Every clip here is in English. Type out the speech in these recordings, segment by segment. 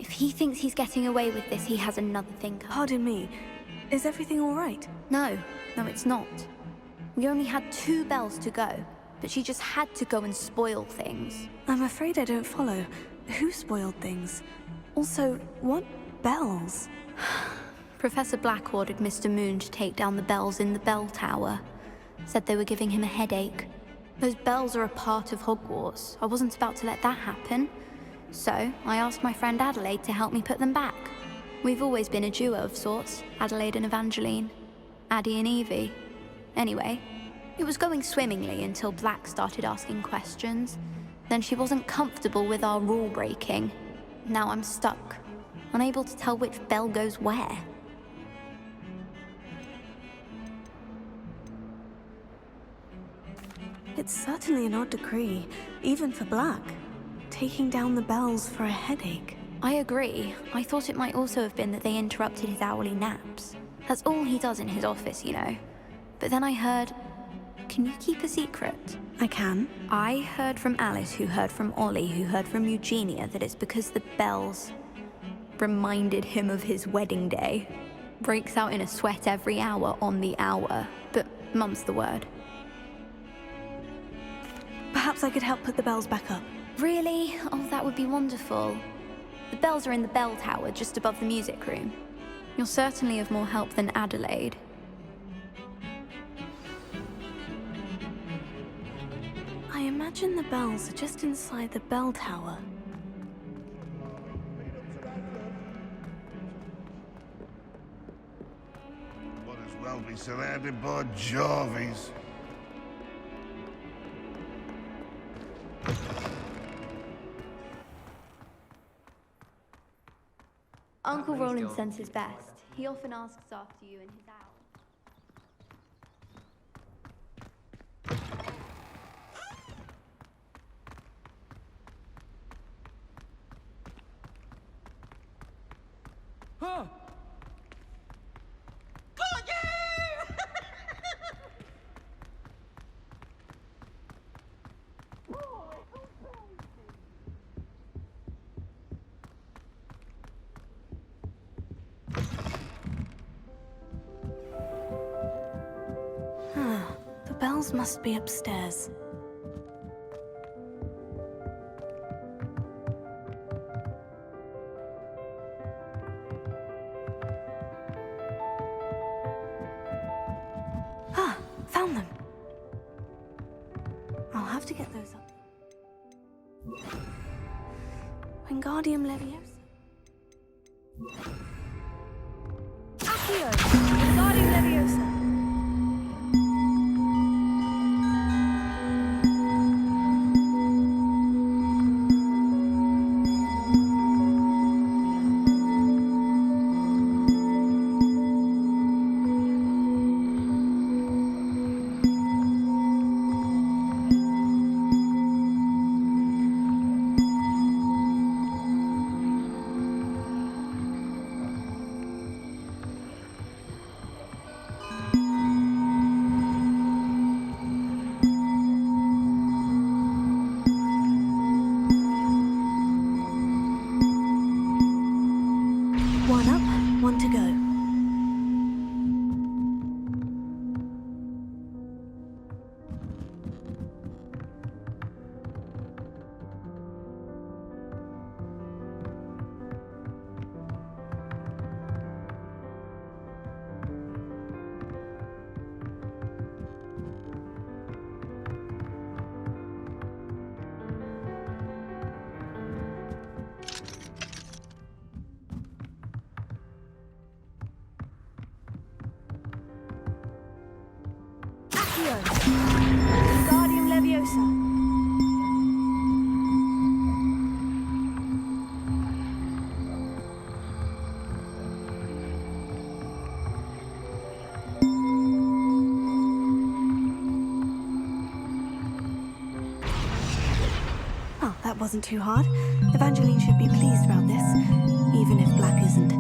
If he thinks he's getting away with this, he has another thing coming. Pardon me. Is everything all right? No, it's not. We only had 2 bells to go, but she just had to go and spoil things. I'm afraid I don't follow. Who spoiled things? Also, what bells? Professor Black ordered Mr. Moon to take down the bells in the bell tower. Said they were giving him a headache. Those bells are a part of Hogwarts. I wasn't about to let that happen. So, I asked my friend Adelaide to help me put them back. We've always been a duo of sorts, Adelaide and Evangeline. Addie and Evie. Anyway, it was going swimmingly until Black started asking questions. Then she wasn't comfortable with our rule breaking. Now I'm stuck, unable to tell which bell goes where. It's certainly an odd decree, even for Black. Taking down the bells for a headache. I agree. I thought it might also have been that they interrupted his hourly naps. That's all he does in his office, you know. But then I heard... Can you keep a secret? I can. I heard from Alice, who heard from Ollie, who heard from Eugenia, that it's because the bells reminded him of his wedding day. Breaks out in a sweat every hour on the hour. But mum's the word. Perhaps I could help put the bells back up. Really? Oh, that would be wonderful. The bells are in the bell tower, just above the music room. You're certainly of more help than Adelaide. I imagine the bells are just inside the bell tower. Might as well be surrounded by Jarvies. Uncle Roland sends his best. He often asks after you in his hour. Huh? The bells must be upstairs. Found them. I'll have to get those up. Wingardium Leviosa. Accio! Wingardium Leviosa. One up, one to go. Wingardium Leviosa. Oh, that wasn't too hard. Evangeline should be pleased about this, even if Black isn't.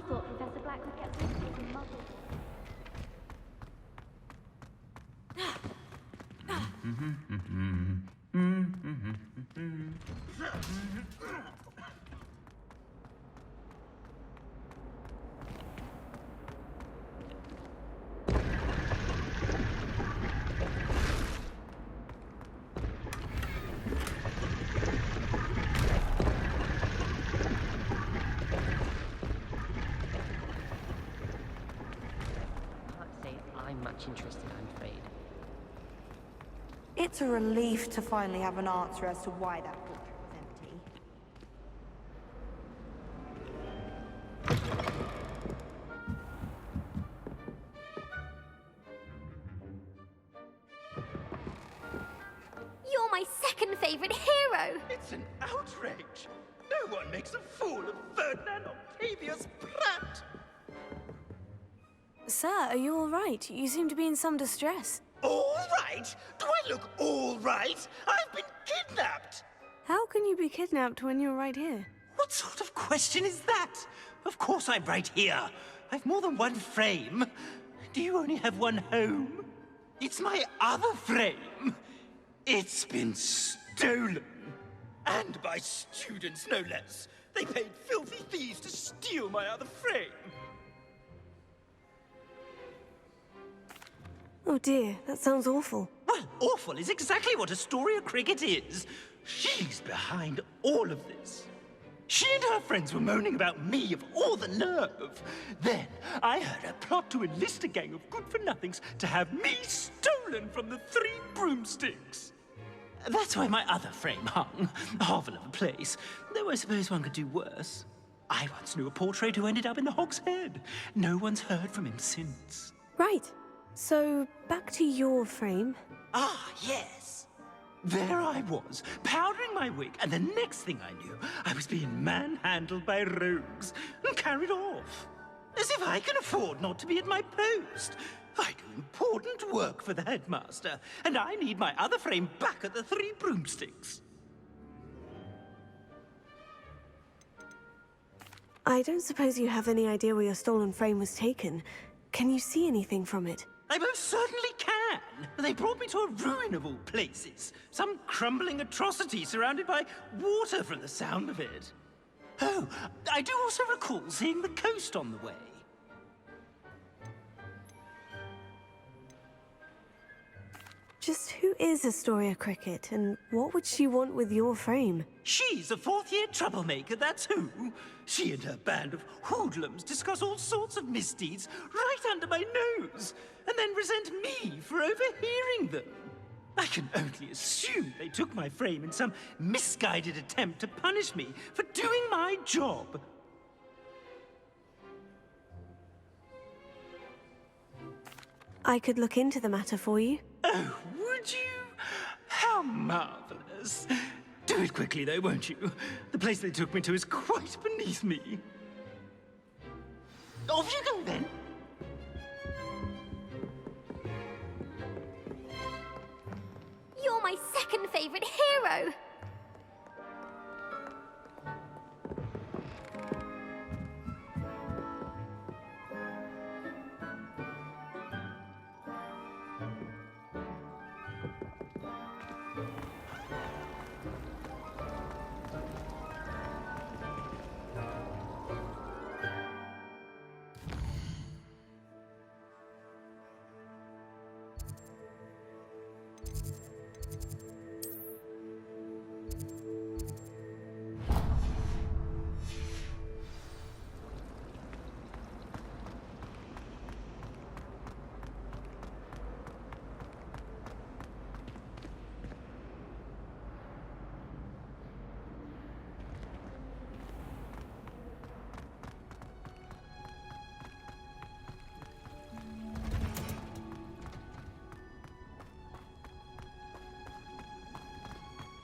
thought Professor Black would get some muzzle. Can't say I'm much interested, I'm afraid. It's a relief to finally have an answer as to why that portrait was empty. You're my second favorite hero! It's an outrage! No one makes a fool of Ferdinand Octavius Pratt! Sir, are you all right? You seem to be in some distress. All right? Do I look all right? I've been kidnapped! How can you be kidnapped when you're right here? What sort of question is that? Of course I'm right here. I've more than one frame. Do you only have one home? It's my other frame. It's been stolen. And by students, no less. They paid filthy thieves to steal my other frame. Oh dear, that sounds awful. Well, awful is exactly what Astoria Cricket is. She's behind all of this. She and her friends were moaning about me of all the nerve. Then I heard her plot to enlist a gang of good-for-nothings to have me stolen from the Three Broomsticks. That's why my other frame hung. A hovel of a place. Though I suppose one could do worse. I once knew a portrait who ended up in the Hog's Head. No one's heard from him since. Right. So, back to your frame. Ah, yes. There I was, powdering my wig, and the next thing I knew, I was being manhandled by rogues and carried off. As if I can afford not to be at my post. I do important work for the headmaster, and I need my other frame back at the Three Broomsticks. I don't suppose you have any idea where your stolen frame was taken. Can you see anything from it? I most certainly can. They brought me to a ruin of all places. Some crumbling atrocity surrounded by water from the sound of it. Oh, I do also recall seeing the coast on the way. Just who is Astoria Cricket, and what would she want with your frame? She's a fourth-year troublemaker, that's who. She and her band of hoodlums discuss all sorts of misdeeds right under my nose, and then resent me for overhearing them. I can only assume they took my frame in some misguided attempt to punish me for doing my job. I could look into the matter for you. Oh, would you? How marvelous. Do it quickly, though, won't you? The place they took me to is quite beneath me. Off you go, then. You're my second favorite hero!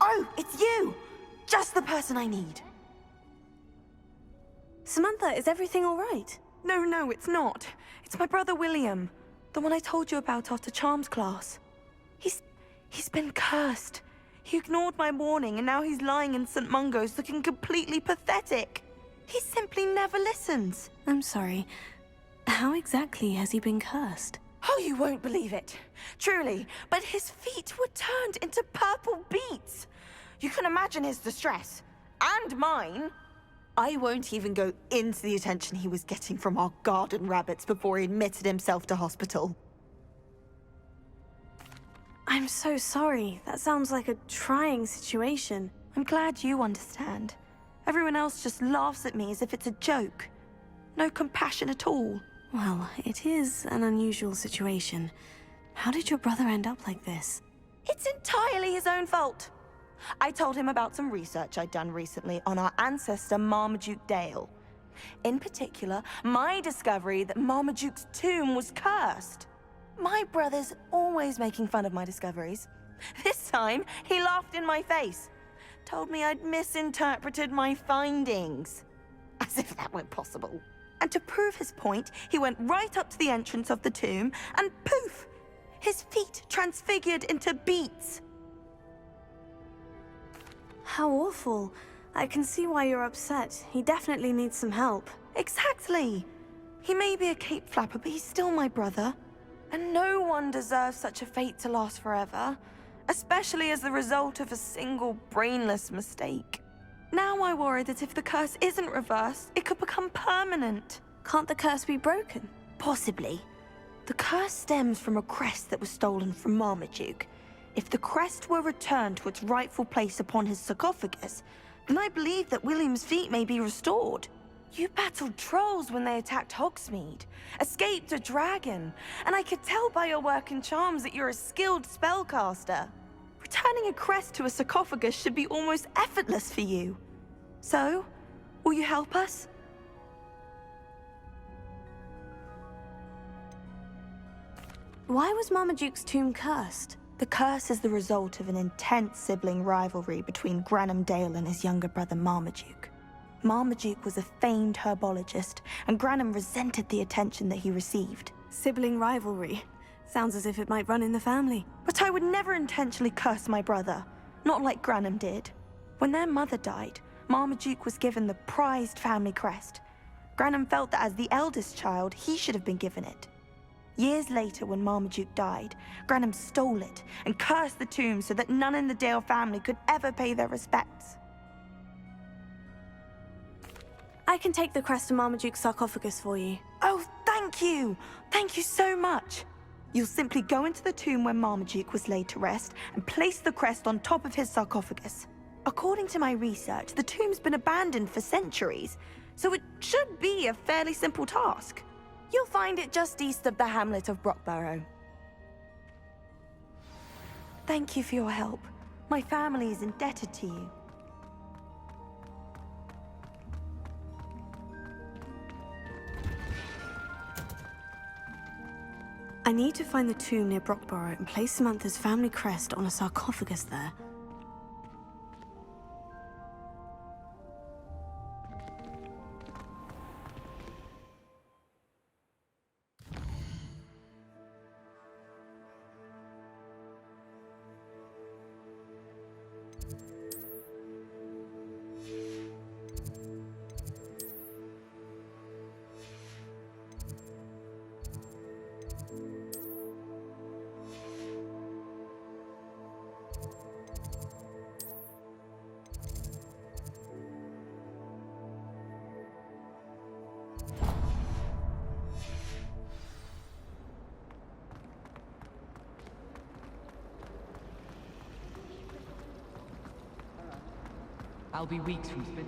Oh, it's you! Just the person I need. Samantha, is everything all right? No, it's not. It's my brother William. The one I told you about after Charms class. He's been cursed. He ignored my warning and now he's lying in St. Mungo's looking completely pathetic. He simply never listens. I'm sorry. How exactly has he been cursed? Oh, you won't believe it. Truly, but his feet were turned into purple beets. You can imagine his distress. And mine. I won't even go into the attention he was getting from our garden rabbits before he admitted himself to hospital. I'm so sorry. That sounds like a trying situation. I'm glad you understand. Everyone else just laughs at me as if it's a joke. No compassion at all. Well, it is an unusual situation. How did your brother end up like this? It's entirely his own fault. I told him about some research I'd done recently on our ancestor Marmaduke Dale. In particular, my discovery that Marmaduke's tomb was cursed. My brother's always making fun of my discoveries. This time, he laughed in my face. Told me I'd misinterpreted my findings. As if that were possible. And to prove his point, he went right up to the entrance of the tomb and poof! His feet transfigured into beets. How awful. I can see why you're upset. He definitely needs some help. Exactly. He may be a cape flapper, but he's still my brother. And no one deserves such a fate to last forever, especially as the result of a single brainless mistake. Now I worry that if the curse isn't reversed, it could become permanent. Can't the curse be broken? Possibly. The curse stems from a crest that was stolen from Marmaduke. If the crest were returned to its rightful place upon his sarcophagus, then I believe that William's feet may be restored. You battled trolls when they attacked Hogsmeade, escaped a dragon, and I could tell by your work and charms that you're a skilled spellcaster. Returning a crest to a sarcophagus should be almost effortless for you. So, will you help us? Why was Marmaduke's tomb cursed? The curse is the result of an intense sibling rivalry between Granham Dale and his younger brother Marmaduke. Marmaduke was a famed herbologist, and Granham resented the attention that he received. Sibling rivalry. Sounds as if it might run in the family. But I would never intentionally curse my brother, not like Granham did. When their mother died, Marmaduke was given the prized family crest. Granham felt that as the eldest child, he should have been given it. Years later, when Marmaduke died, Granham stole it and cursed the tomb so that none in the Dale family could ever pay their respects. I can take the crest to Marmaduke's sarcophagus for you. Oh, thank you! Thank you so much! You'll simply go into the tomb where Marmaduke was laid to rest and place the crest on top of his sarcophagus. According to my research, the tomb's been abandoned for centuries, so it should be a fairly simple task. You'll find it just east of the hamlet of Brockborough. Thank you for your help. My family is indebted to you. I need to find the tomb near Brockborough and place Samantha's family crest on a sarcophagus there. I'll be weeks from Spindley.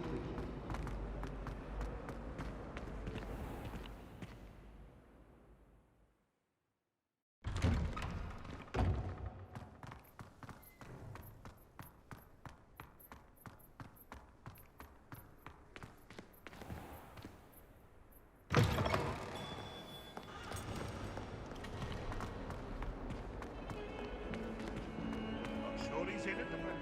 Sure he's in at the moment.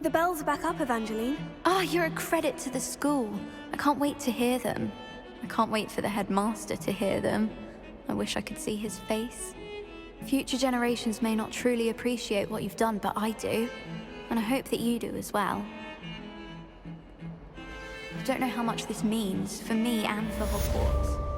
The bells are back up, Evangeline. Oh, you're a credit to the school. I can't wait to hear them. I can't wait for the headmaster to hear them. I wish I could see his face. Future generations may not truly appreciate what you've done, but I do. And I hope that you do as well. I don't know how much this means for me and for Hogwarts.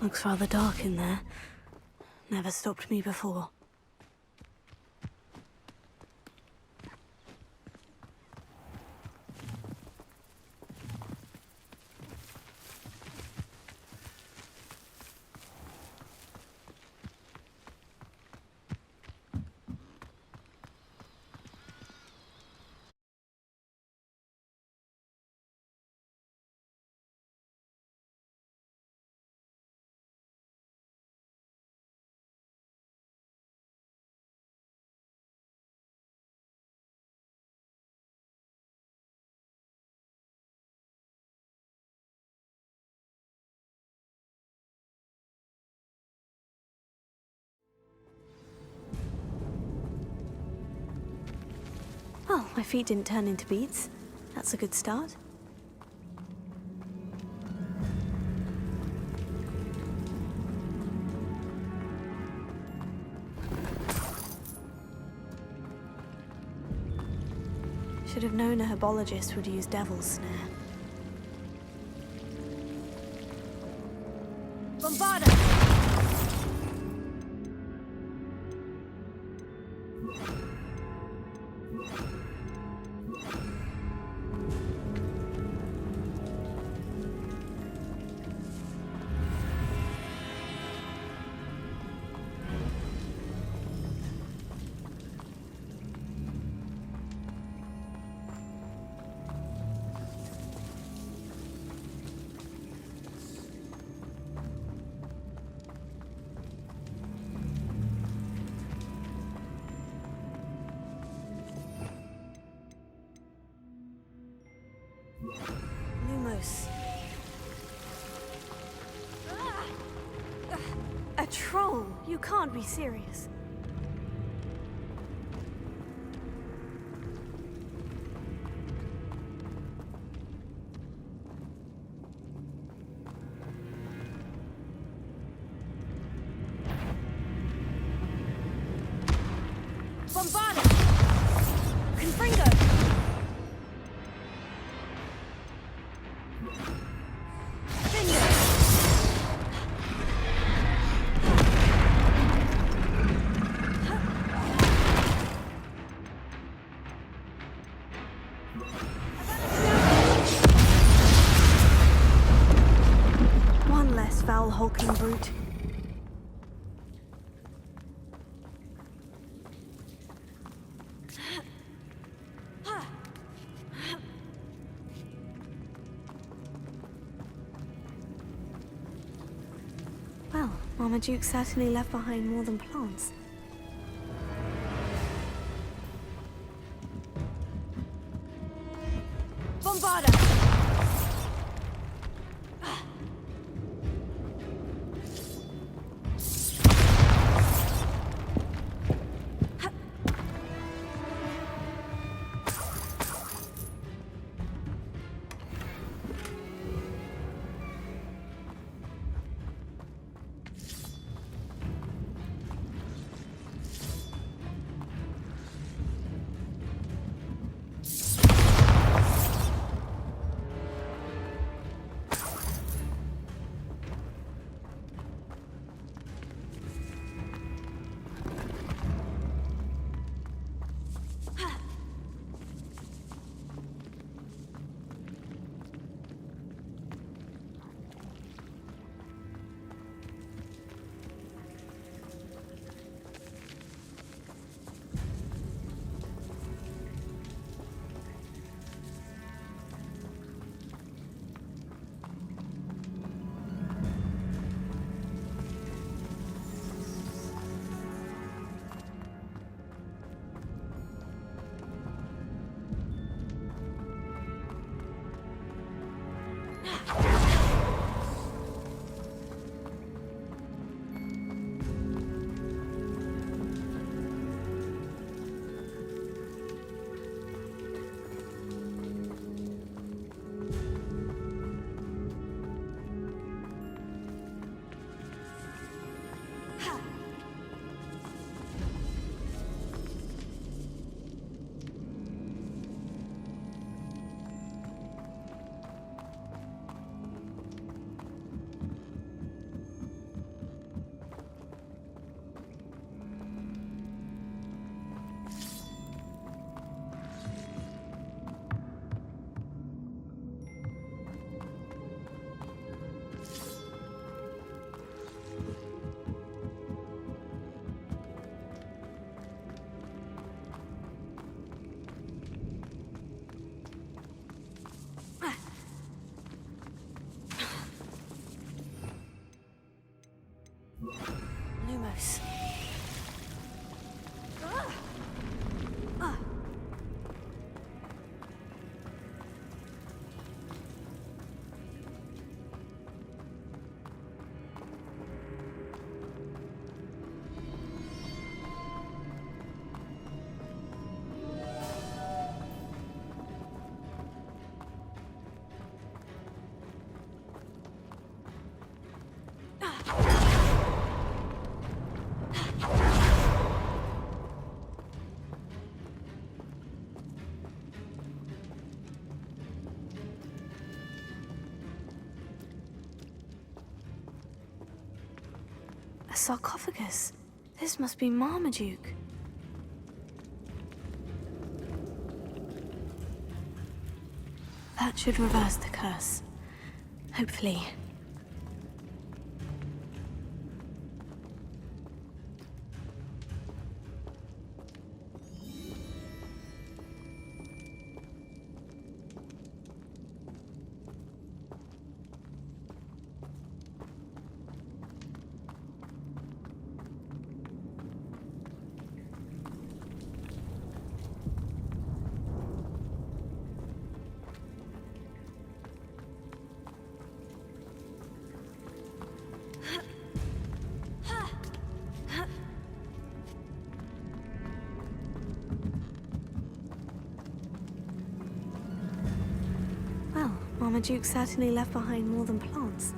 Looks rather dark in there. Never stopped me before. Well, my feet didn't turn into beads. That's a good start. Should have known a herbologist would use Devil's Snare. Bombarda! Lumos. A troll? You can't be serious. Bombarda! Confringo! hulking brute. Well, Marmaduke certainly left behind more than plants. Bombarda! Lumos. A sarcophagus. This must be Marmaduke. That should reverse the curse. Hopefully. Well, Marmaduke certainly left behind more than plants.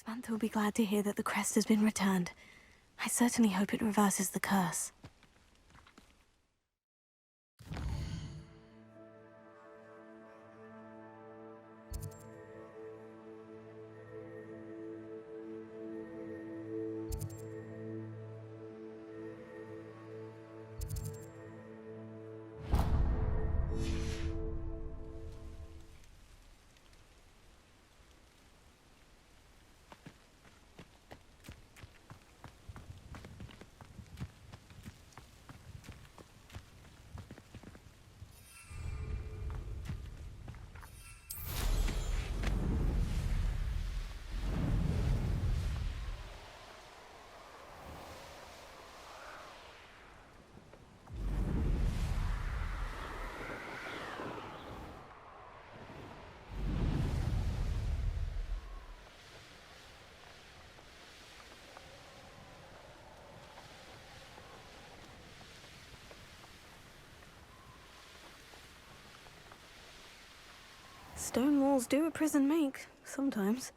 Samantha will be glad to hear that the crest has been returned. I certainly hope it reverses the curse. Stone walls do a prison make, sometimes.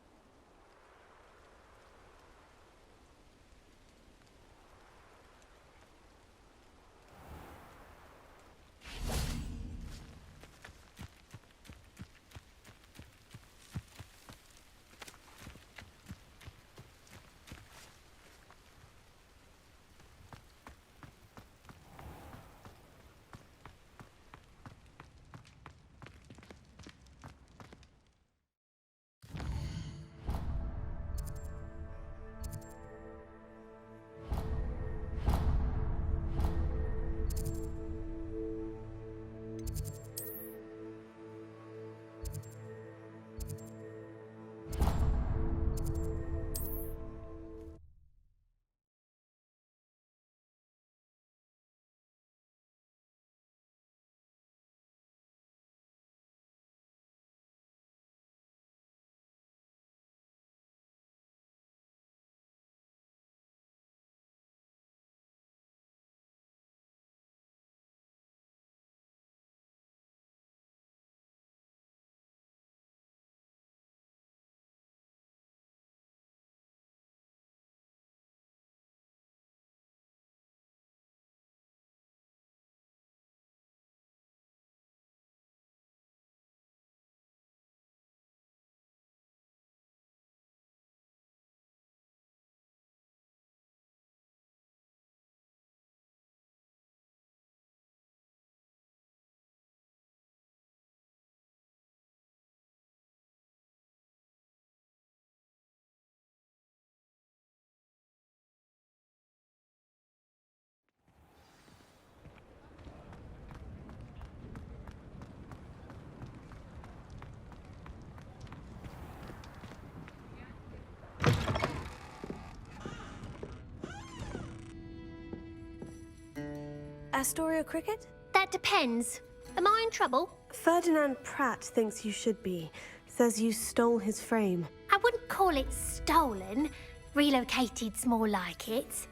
Astoria Cricket? That depends. Am I in trouble? Ferdinand Pratt thinks you should be. Says you stole his frame. I wouldn't call it stolen. Relocated's more like it.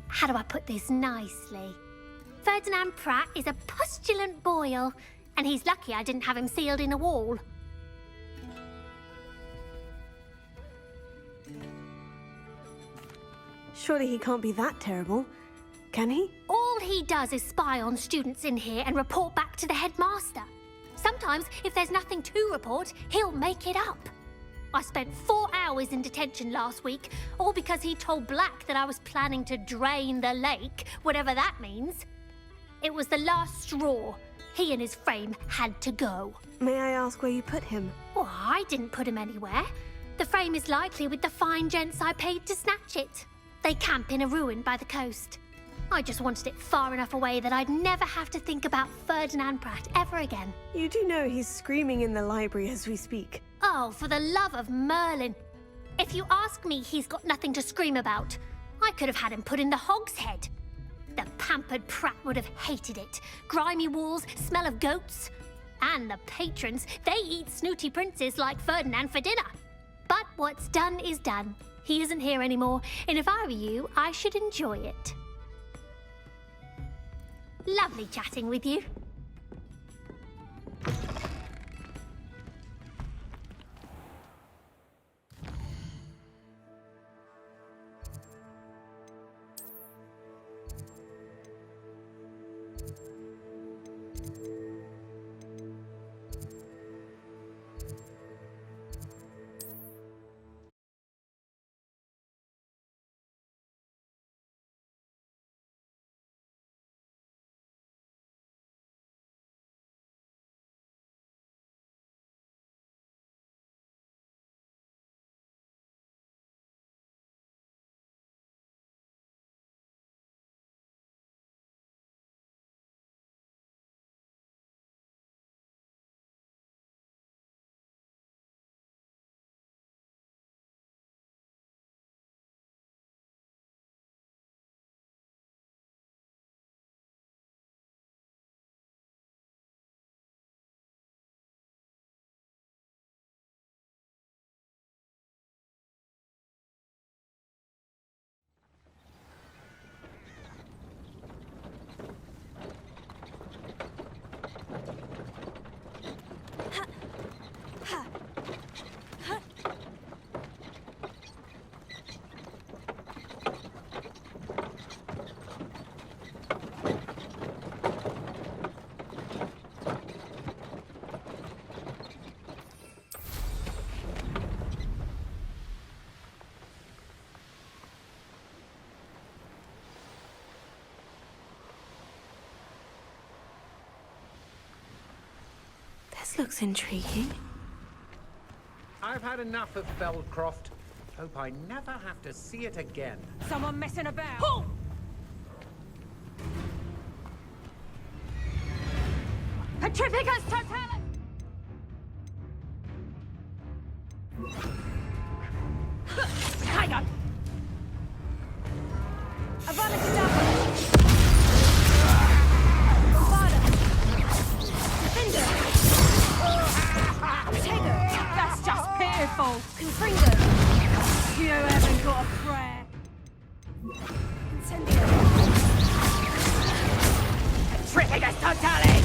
How do I put this nicely? Ferdinand Pratt is a postulant boil, and he's lucky I didn't have him sealed in a wall. Surely he can't be that terrible, can he? All he does is spy on students in here and report back to the headmaster. Sometimes, if there's nothing to report, he'll make it up. I spent 4 hours in detention last week, all because he told Black that I was planning to drain the lake, whatever that means. It was the last straw. He and his frame had to go. May I ask where you put him? Well, I didn't put him anywhere. The frame is likely with the fine gents I paid to snatch it. They camp in a ruin by the coast. I just wanted it far enough away that I'd never have to think about Ferdinand Pratt ever again. You do know he's screaming in the library as we speak. Oh, for the love of Merlin. If you ask me, he's got nothing to scream about. I could have had him put in the hogshead. The pampered Pratt would have hated it. Grimy walls, smell of goats. And the patrons, they eat snooty princes like Ferdinand for dinner. But what's done is done. He isn't here anymore, and if I were you, I should enjoy it. Lovely chatting with you. This looks intriguing. I've had enough of Feldcroft. Hope I never have to see it again. Someone messing about. Petrificus totalis! Hang on! Avada Kedavra! Avada! Defender! Potato! That's just pitiful! Confringo! You haven't got a prayer! Incendio! Petrificus totalis!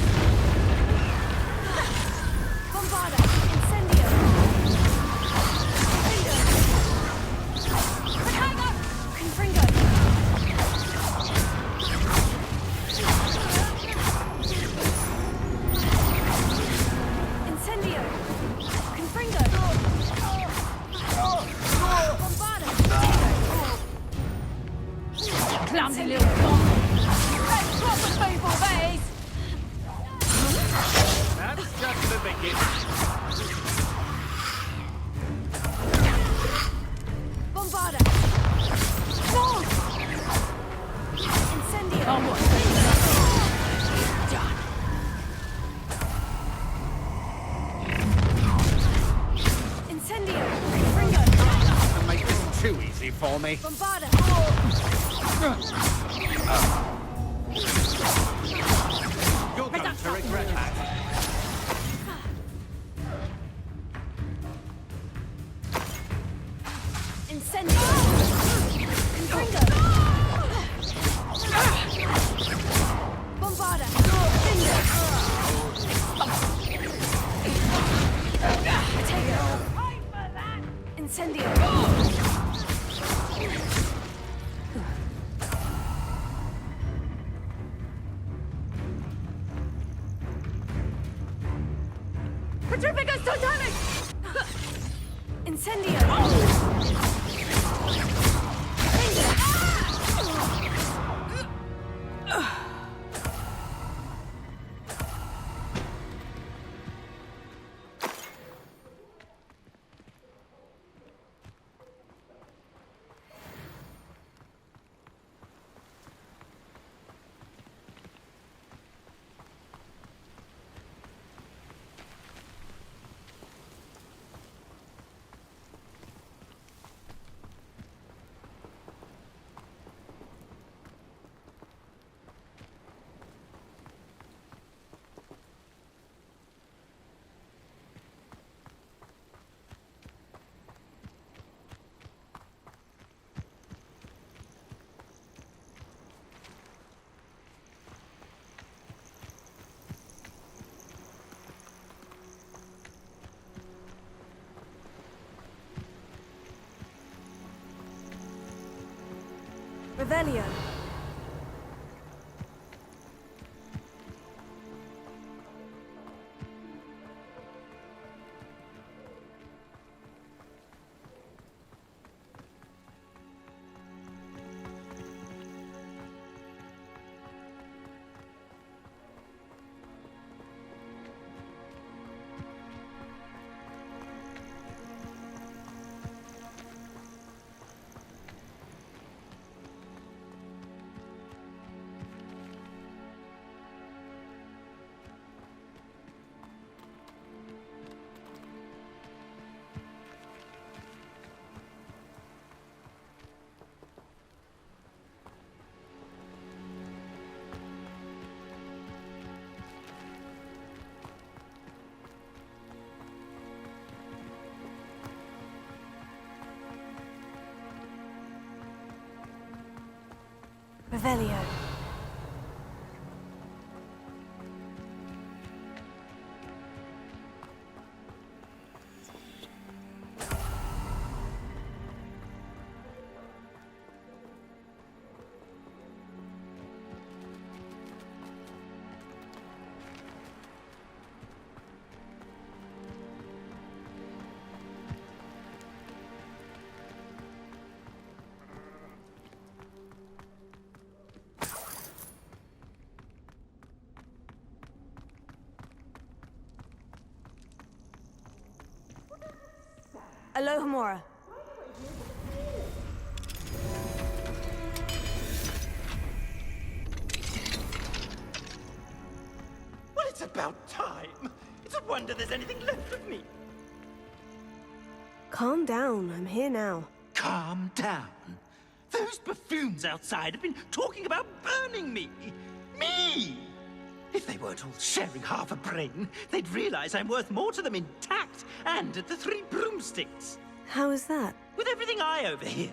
Bombarda! Incendio! Potato! Confringo! Incendio! Confringo! Bombarda! Clumsy little bomb! Let's drop the people, base! That's just the beginning. Bombarda! More! Incendio! Done. Incendio! Confringo! Don't make this too easy for me. Bombarda! You're going to regret that. Incendio! Confringo! Bombarda! Finger! Potato! Incendio! Petrificus totalis! Incendio! Revelio. Revelio. Alohomora. Well, it's about time. It's a wonder there's anything left of me. Calm down, I'm here now. Calm down. Those buffoons outside have been talking about burning me. Me! If they weren't all sharing half a brain, they'd realize I'm worth more to them intact and at the Three Broomsticks. How is that? With everything I overhear,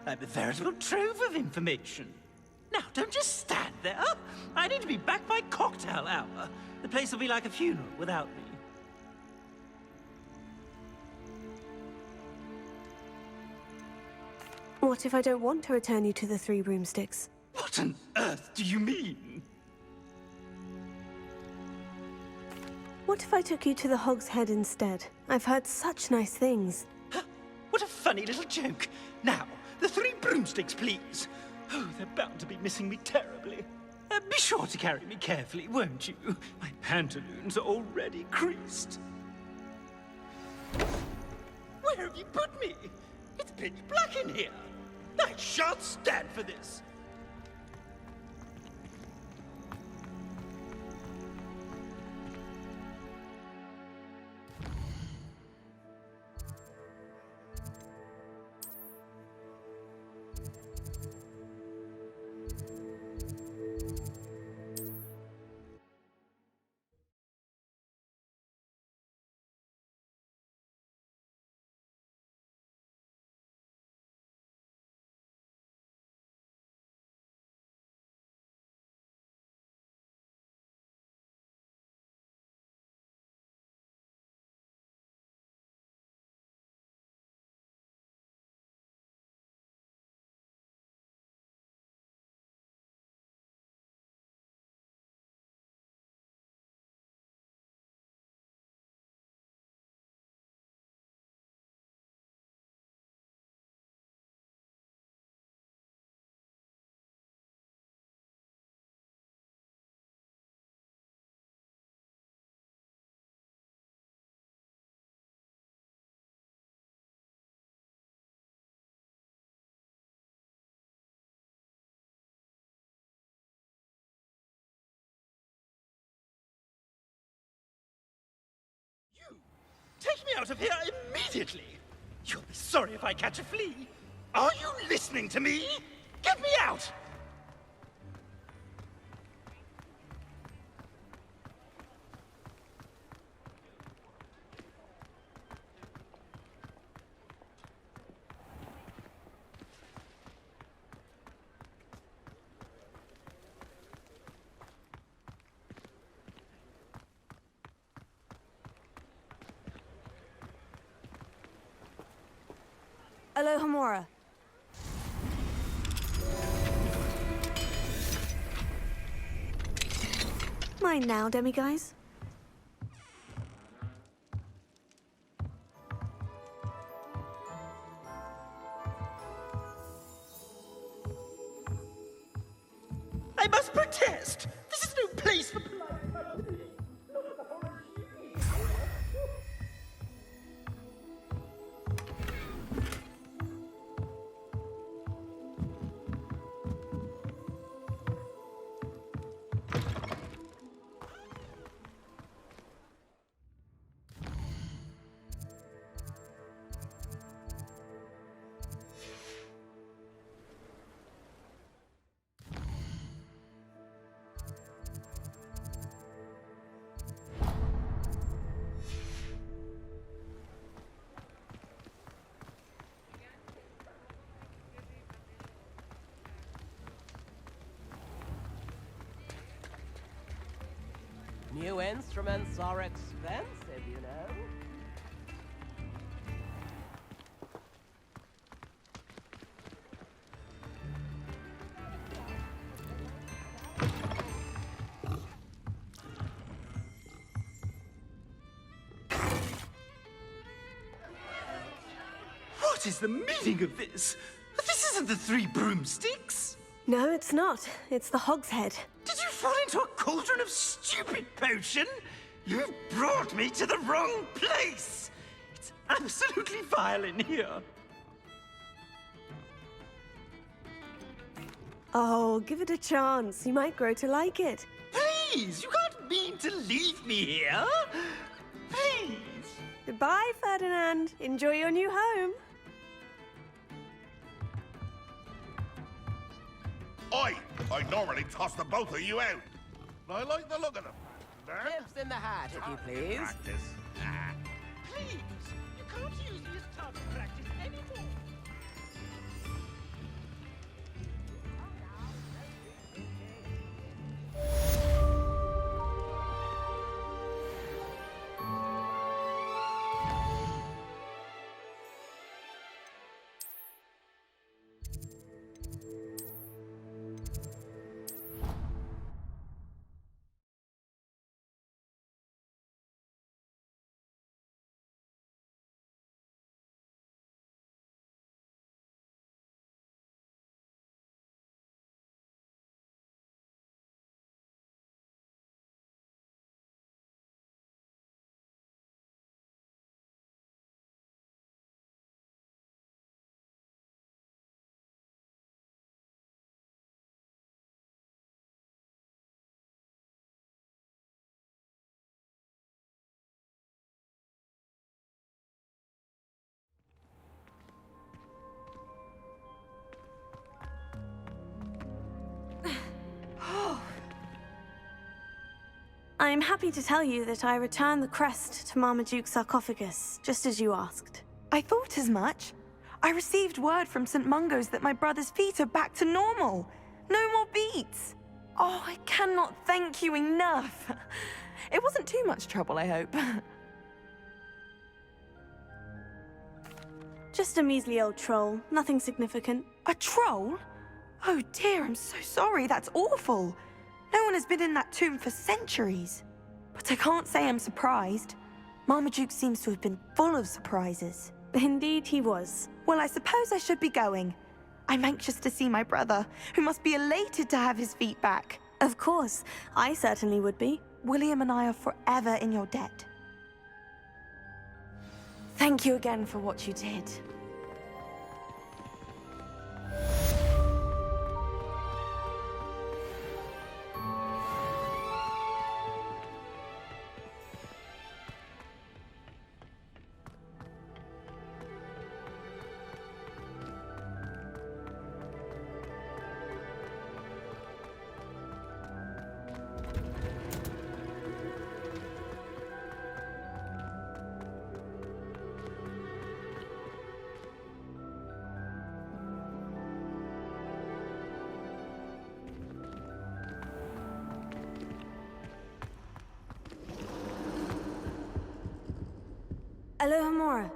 I'm a veritable trove of information. Now, don't just stand there. I need to be back by cocktail hour. The place will be like a funeral without me. What if I don't want to return you to the Three Broomsticks? What on earth do you mean? What if I took you to the Hog's Head instead? I've heard such nice things. What a funny little joke. Now, the Three Broomsticks, please. Oh, they're bound to be missing me terribly. Be sure to carry me carefully, won't you? My pantaloons are already creased. Where have you put me? It's pitch black in here. I shan't stand for this. Take me out of here immediately! You'll be sorry if I catch a flea. Are you listening to me? Get me out! Alohomora. Mine now, demiguise. I must protest! This is no place for polite. New instruments are expensive, you know. What is the meaning of this? This isn't the Three Broomsticks! No, it's not. It's the Hogshead. Did you fall into a cauldron of stupid potion? You've brought me to the wrong place! It's absolutely vile in here. Oh, give it a chance. You might grow to like it. Please, you can't mean to leave me here. Please. Goodbye, Ferdinand. Enjoy your new home. I normally toss the both of you out. I like the look of them. Tips in the hat, if you please. Practice. Please, you can't use me as target practice anymore. I'm happy to tell you that I returned the crest to Marmaduke's sarcophagus, just as you asked. I thought as much. I received word from St. Mungo's that my brother's feet are back to normal. No more beats. Oh, I cannot thank you enough. It wasn't too much trouble, I hope. Just a measly old troll, nothing significant. A troll? Oh dear, I'm so sorry. That's awful. No one has been in that tomb for centuries. But I can't say I'm surprised. Marmaduke seems to have been full of surprises. Indeed he was. Well, I suppose I should be going. I'm anxious to see my brother, who must be elated to have his feet back. Of course, I certainly would be. William and I are forever in your debt. Thank you again for what you did. Alohomora.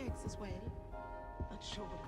takes us well. Not sure what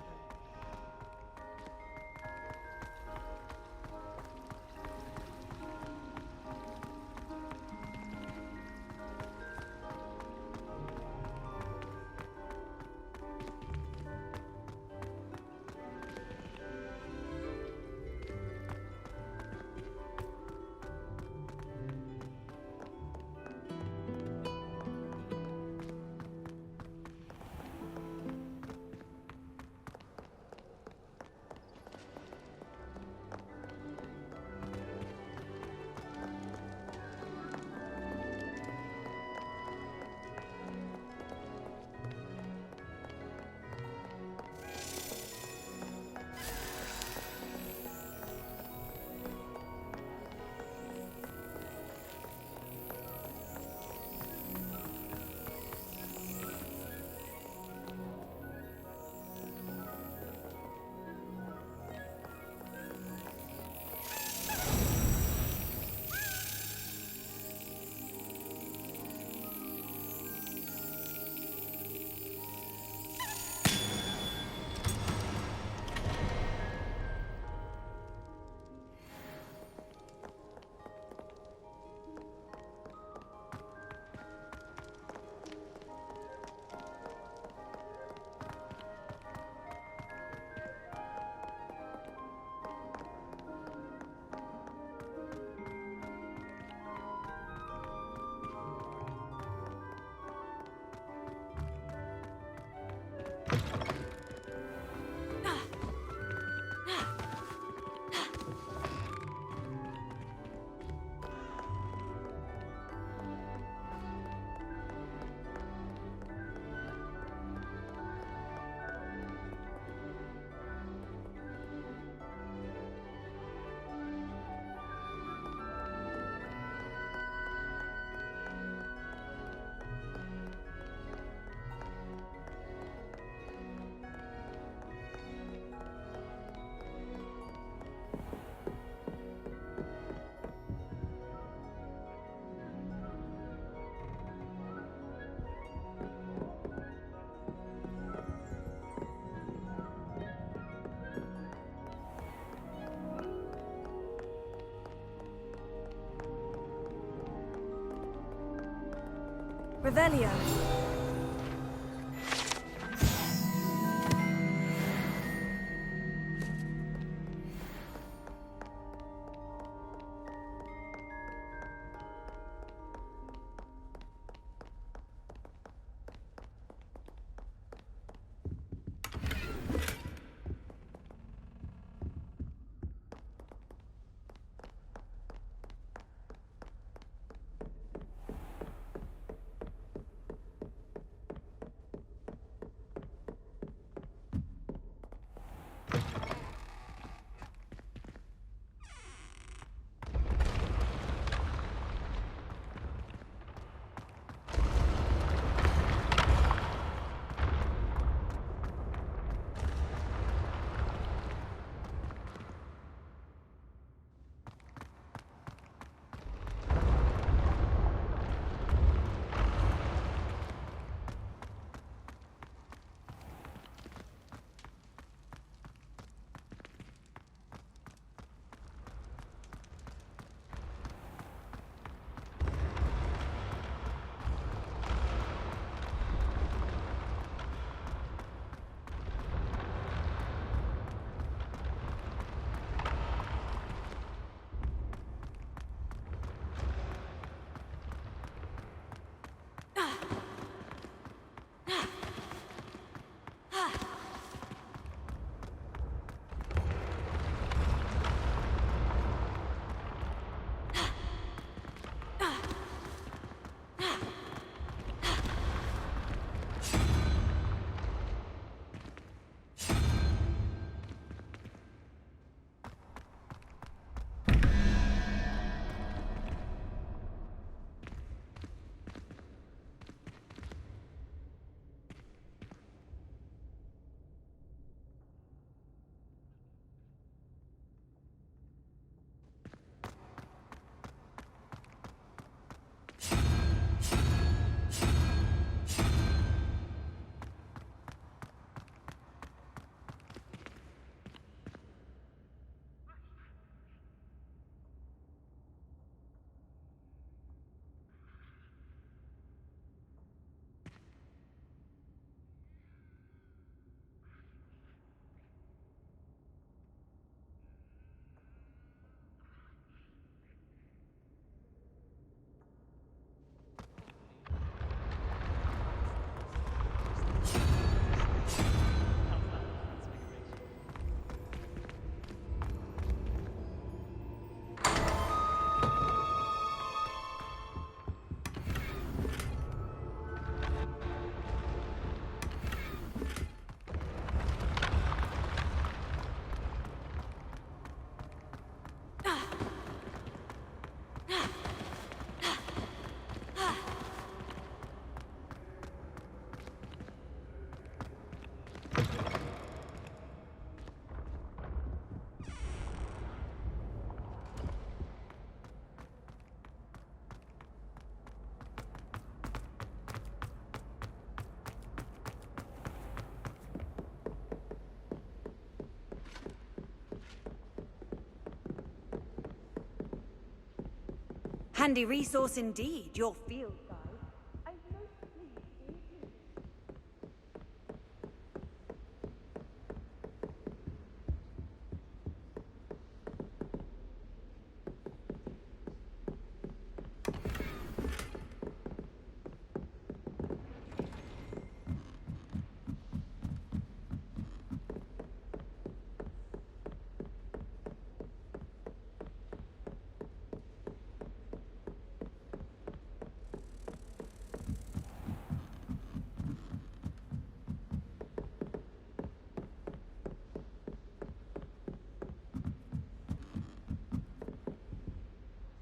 Revelio. Handy resource indeed, your field guide.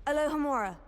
Alohomora.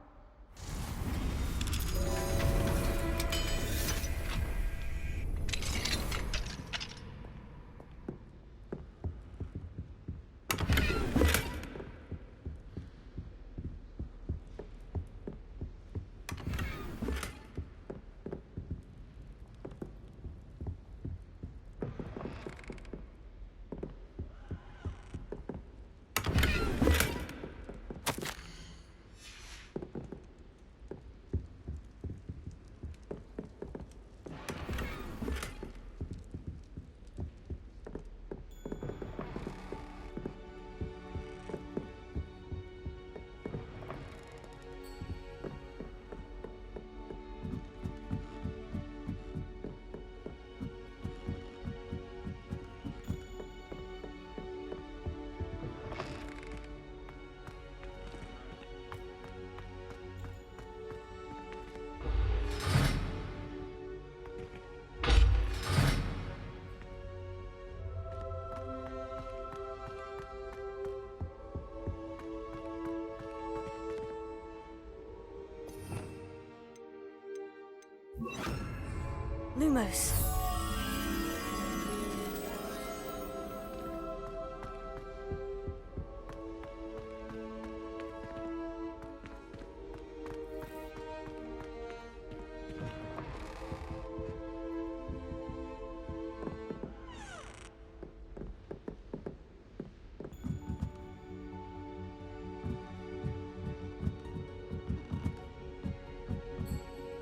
Lumos.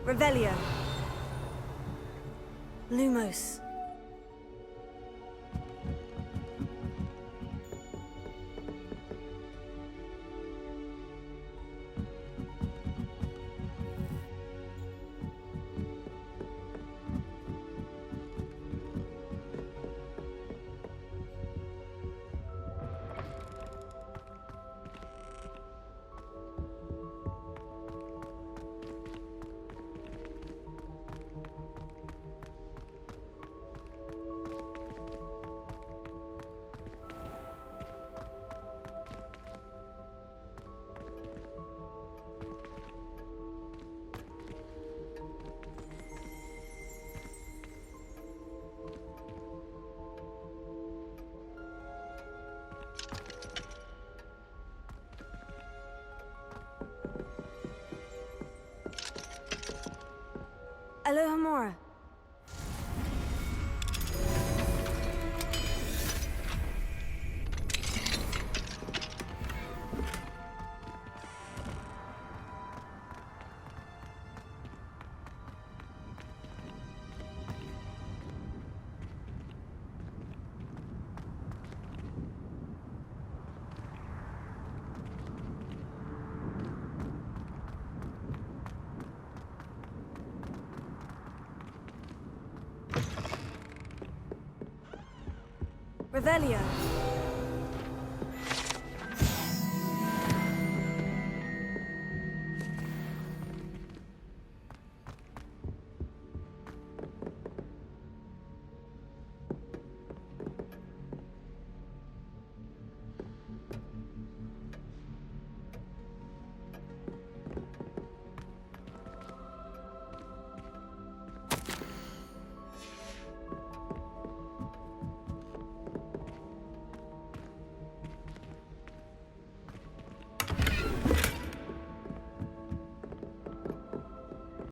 Revelio. Lumos. Alohomora. Revelio.